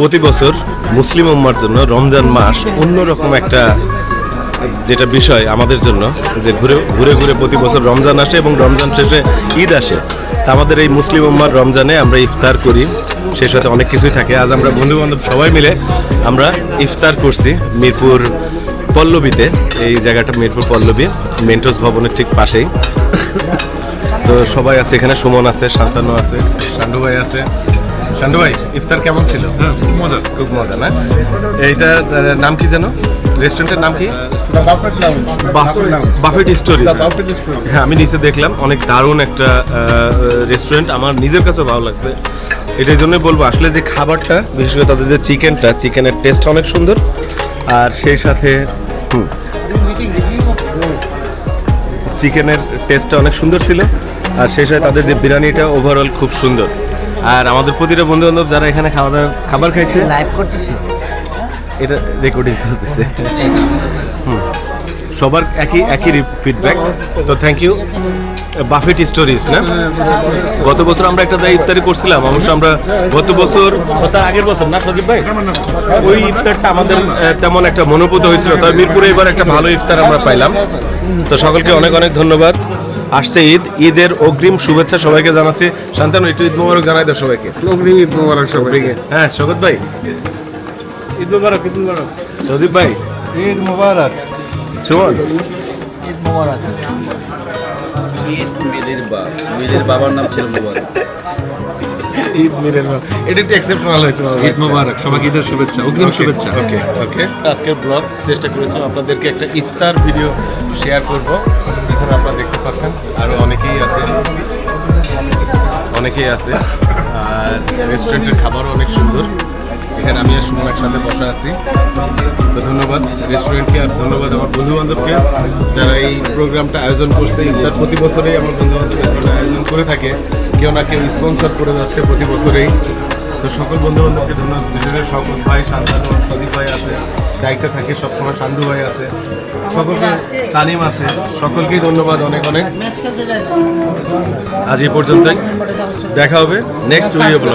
প্রতি বছর মুসলিম উম্মার জন্য রমজান মাস অন্যরকম একটা যেটা বিষয় আমাদের জন্য, যে ঘুরে ঘুরে ঘুরে প্রতি বছর রমজান আসে এবং রমজান শেষে ঈদ আসে। তা আমাদের এই মুসলিম উম্মার রমজানে আমরা ইফতার করি, সেই সাথে অনেক কিছুই থাকে। আজ আমরা বন্ধু বান্ধব সবাই মিলে আমরা ইফতার করছি মিরপুর পল্লবীতে। এই জায়গাটা মিরপুর পল্লবী, মেন্টোস ভবনের ঠিক পাশেই। তো সবাই আছে এখানে, সুমন আছে, শান্তানু আছে, শান্ডু ভাই আছে। শান্ডু ভাই, ইফতার কেমন ছিল? খুব মজা, খুব মজা না? এইটার নাম কি যেন, রেস্টুরেন্টের নাম কি? Buffet story. হ্যাঁ, আমি নিচে দেখলাম, অনেক দারুণ একটা রেস্টুরেন্ট, আমার নিজের কাছে ভালো লাগছে। এটার জন্যই বলবো আসলে যে খাবারটা, বিশেষ করে তাদের যে চিকেনের টেস্ট অনেক সুন্দর, আর সেই সাথে চিকেনের টেস্টটা অনেক সুন্দর ছিল, আর সেই সাথে তাদের যে বিরিয়ানিটা ওভারঅল খুব সুন্দর। আর আমাদের প্রতিটা বন্ধু বান্ধব যারা এখানে খাবার খাইছে, লাইভ করতেছে, এটা রেকর্ডিং চলতেছে, সবার একই ফিডব্যাক। তো থ্যাংক ইউ বাফেট স্টোরিজ। না, গত বছর আমরা একটা জায়গায় ইফতারি করছিলাম, অবশ্য আমরা গত বছর, তার আগের বছর না সজীব ভাই, ওই ইফতারটা আমাদের তেমন একটা মনোভূত হয়েছিল। তবে মিরপুরে এবার একটা ভালো ইফতার আমরা পাইলাম। তো সকলকে অনেক অনেক ধন্যবাদ। আসছে ঈদ, ঈদের অগ্রিম শুভেচ্ছা সবাইকে জানাচ্ছি। শান্তানু, একটু ঈদ মোবারক জানাই দাও সবাইকে। অগ্রিম ঈদ মোবারক সবাইকে। হ্যাঁ, শওকত ভাই, ঈদ মোবারক, ঈদ মোবারক। সজীব ভাই, ঈদ মোবারক। সুমন, ঈদ মোবারক। মিলের বাবার নাম ছিল মোবারক। ঈদ মিরের এটা একটু এক্সেপশনাল হয়েছে। ঈদ মোবারক, সবাইকে ঈদের শুভেচ্ছা, অগ্রিম শুভেচ্ছা। ওকে ওকে। আজকের ব্লগ চেষ্টা করেছিলাম আপনাদেরকে একটা ইফতার ভিডিও শেয়ার করব। পিছনে আপনারা দেখতে পাচ্ছেন আরও অনেকেই আছে। আর রেস্টুরেন্টের খাবারও অনেক সুন্দর। এখানে আমি আর সুমন একসাথে বসা আছি। তো ধন্যবাদ রেস্টুরেন্টকে, আর ধন্যবাদ আমার বন্ধু বান্ধবকে যারা এই প্রোগ্রামটা আয়োজন করছে। ইফতার প্রতি বছরেই আমার বন্ধু বান্ধব আয়োজন করে থাকে, কেউ না কেউ স্পন্সর করে যাচ্ছে প্রতি বছরেই। তো সকল বন্ধু বান্ধবকে ধন্যবাদ। বিশেষ সকল ভাই, শান্তানু, সদীপ ভাই আছে, দায়িত্বে থাকে সবসময়, শান্দু ভাই আছে, সকলকে, তানিম আছে, সকলকেই ধন্যবাদ অনেক অনেক। আজ এই পর্যন্তই, দেখা হবে নেক্সট ভিডিও ব্লগ।